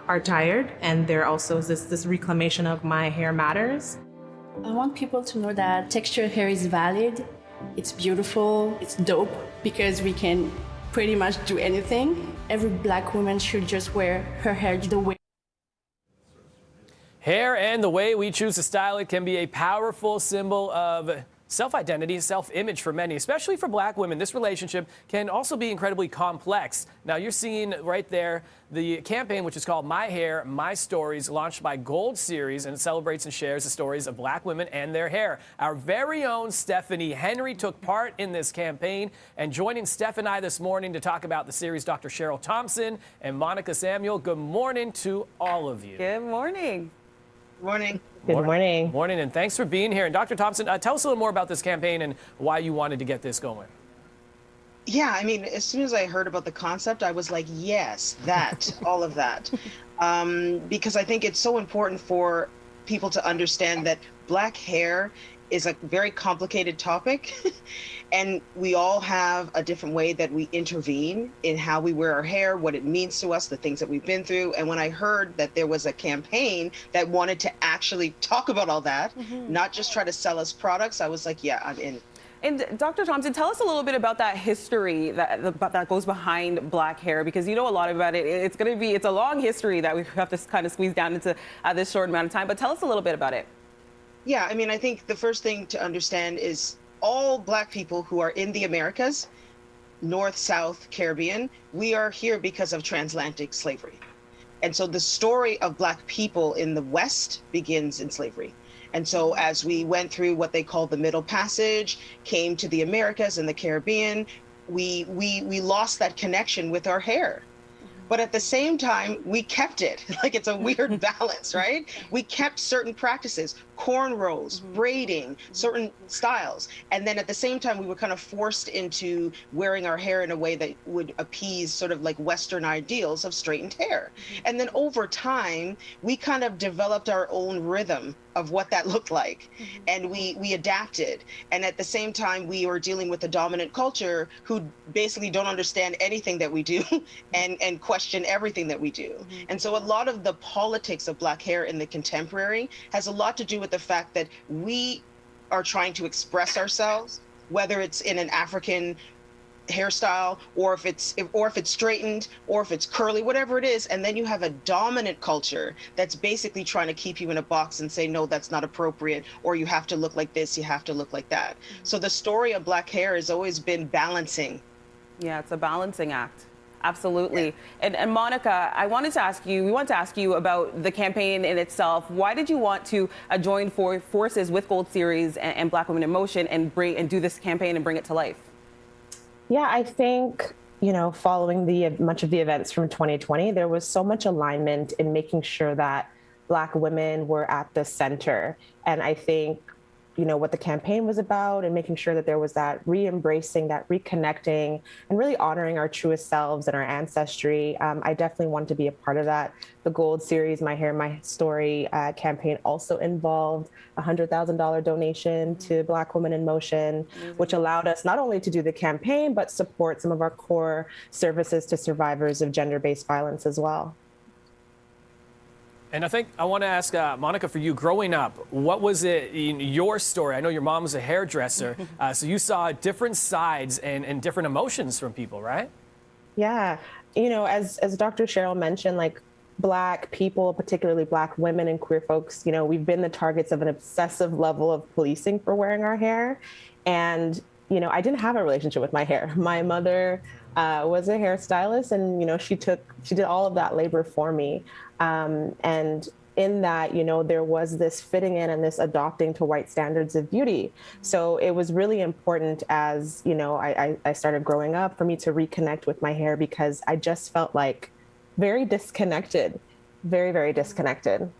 are tired, and there also is this reclamation of my hair matters. I want people to know that textured hair is valid, it's beautiful, it's dope, because we can pretty much do anything. Every Black woman should just wear her hair the way. Hair and the way we choose to style it can be a powerful symbol of self-identity, self-image for many, especially for Black women. This relationship can also be incredibly complex. Now, you're seeing right there the campaign, which is called My Hair, My Stories, launched by Gold Series, and it celebrates and shares the stories of Black women and their hair. Our very own Stephanie Henry took part in this campaign, and joining Steph and I this morning to talk about the series, Dr. Cheryl Thompson and Monica Samuel. Good morning to all of you. Good morning. Morning. Good morning. Morning, and thanks for being here. And Dr. Thompson, tell us a little more about this campaign and why you wanted to get this going. Yeah, I mean, as soon as I heard about the concept, I was like, yes, that, all of that. Because I think it's so important for people to understand that Black hair is a very complicated topic. And we all have a different way that we intervene in how we wear our hair, what it means to us, the things that we've been through. And when I heard that there was a campaign that wanted to actually talk about all that, not just try to sell us products, I was like, yeah, I'm in. And Dr. Thompson, tell us a little bit about that history that goes behind Black hair, because you know a lot about it. It's a long history that we have to kind of squeeze down into this short amount of time. But tell us a little bit about it. Yeah, I mean, I think the first thing to understand is all Black people who are in the Americas, North, South, Caribbean, we are here because of transatlantic slavery. And so the story of Black people in the West begins in slavery. And so as we went through what they call the Middle Passage, came to the Americas and the Caribbean, we lost that connection with our hair. But at the same time, we kept it. Like, it's a weird balance, right? We kept certain practices, cornrows, braiding, certain styles. And then at the same time, we were kind of forced into wearing our hair in a way that would appease sort of like Western ideals of straightened hair. And then over time, we kind of developed our own rhythm of what that looked like. And we adapted. And at the same time, we were dealing with a dominant culture who basically don't understand anything that we do and question everything that we do. And so a lot of the politics of Black hair in the contemporary has a lot to do with the fact that we are trying to express ourselves, whether it's in an African hairstyle, or if it's straightened, or if it's curly, whatever it is. And then you have a dominant culture that's basically trying to keep you in a box and say, no, that's not appropriate, or you have to look like this, you have to look like that. So the story of Black hair has always been balancing. Yeah, it's a balancing act. Absolutely. Yeah. And Monica, we want to ask you about the campaign in itself. Why did you want to join forces with Gold Series and Black Women in Motion and do this campaign and bring it to life? Yeah, I think, following much of the events from 2020, there was so much alignment in making sure that Black women were at the center. And I think, what the campaign was about and making sure that there was that re-embracing, that reconnecting, and really honoring our truest selves and our ancestry. I definitely wanted to be a part of that. The Gold Series, My Hair, My Story campaign also involved a $100,000 donation to Black Women in Motion, which allowed us not only to do the campaign, but support some of our core services to survivors of gender-based violence as well. And I think I want to ask Monica, for you, growing up, what was it in your story? I know your mom was a hairdresser, so you saw different sides and different emotions from people, right? Yeah. As Dr. Cheryl mentioned, like, Black people, particularly Black women and queer folks, we've been the targets of an obsessive level of policing for wearing our hair. And, I didn't have a relationship with my hair. My mother was a hairstylist, and, she did all of that labor for me. And in that, there was this fitting in and this adopting to white standards of beauty. So it was really important as, I started growing up, for me to reconnect with my hair, because I just felt like very disconnected, very, very disconnected.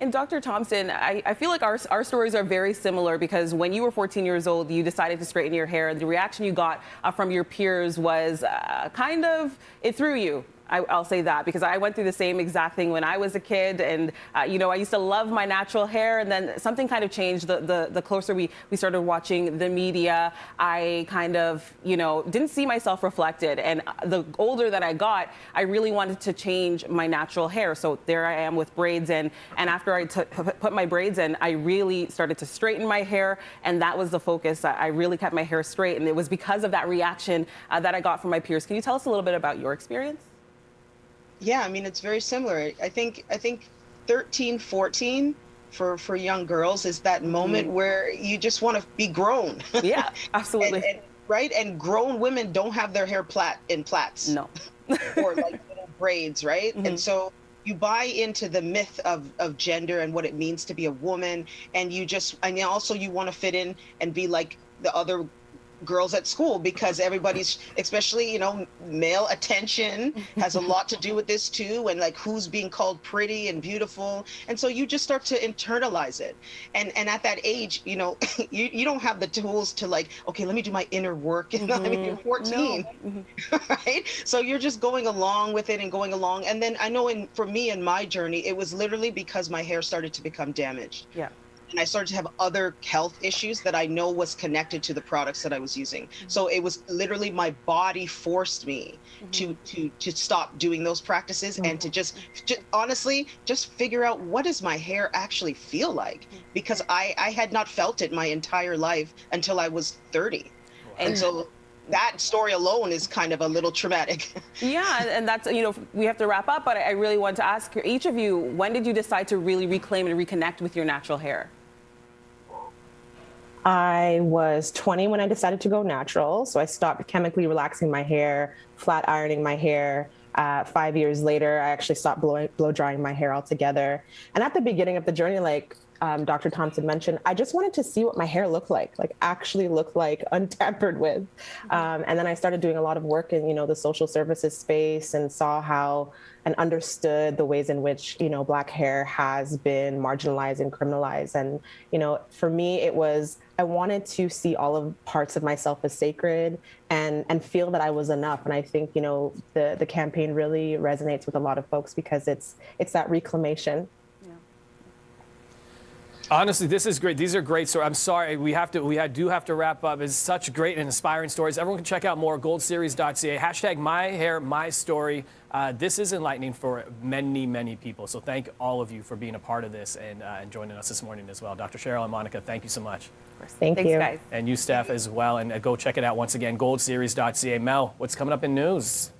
And Dr. Thompson, I feel like our stories are very similar, because when you were 14 years old, you decided to straighten your hair. The reaction you got from your peers was it threw you. I'll say that, because I went through the same exact thing when I was a kid, and you know, I used to love my natural hair, and then something kind of changed. The closer we started watching the media, I kind of, you know, didn't see myself reflected, and the older that I got, I really wanted to change my natural hair. So there I am with braids, and after I put my braids in, I really started to straighten my hair, and that was the focus. I really kept my hair straight, and it was because of that reaction that I got from my peers. Can you tell us a little bit about your experience? Yeah, I mean, it's very similar. I think 13, 14 for young girls is that moment where you just want to be grown. Yeah, absolutely. Right? And grown women don't have their hair in plaits. No. Or like little braids, right? And so you buy into the myth of gender and what it means to be a woman, and also you want to fit in and be like the other girls at school, because everybody's, especially, you know, male attention has a lot to do with this too, and like who's being called pretty and beautiful, and so you just start to internalize it, and at that age, you know, you don't have the tools to like, okay, let me do my inner work. I mean, you're 14. Right? So you're just going along with it and going along, and then I know for me in my journey, it was literally because my hair started to become damaged. Yeah. And I started to have other health issues that I know was connected to the products that I was using. So it was literally my body forced me to stop doing those practices and to just honestly just figure out, what does my hair actually feel like? Because I had not felt it my entire life until I was 30. And so that story alone is kind of a little traumatic. Yeah, and that's, you know, we have to wrap up, but I really want to ask each of you, when did you decide to really reclaim and reconnect with your natural hair? I was 20 when I decided to go natural. So I stopped chemically relaxing my hair, flat ironing my hair. 5 years later, I actually stopped blow drying my hair altogether. And at the beginning of the journey, like Dr. Thompson mentioned, I just wanted to see what my hair looked like actually looked like, untampered with. And then I started doing a lot of work in, you know, the social services space, and saw how and understood the ways in which, you know, Black hair has been marginalized and criminalized. And, you know, for me, it was, I wanted to see all of parts of myself as sacred and feel that I was enough. And I think, you know, the campaign really resonates with a lot of folks, because it's that reclamation. Honestly, this is great. These are great stories. I'm sorry, we do have to wrap up. It's such great and inspiring stories. Everyone can check out more, goldseries.ca. Hashtag my hair, my story. This is enlightening for many, many people. So thank all of you for being a part of this and joining us this morning as well. Dr. Cheryl and Monica, thank you so much. Thanks, you. Guys. And you, Steph, as well. And go check it out once again, goldseries.ca. Mel, what's coming up in news?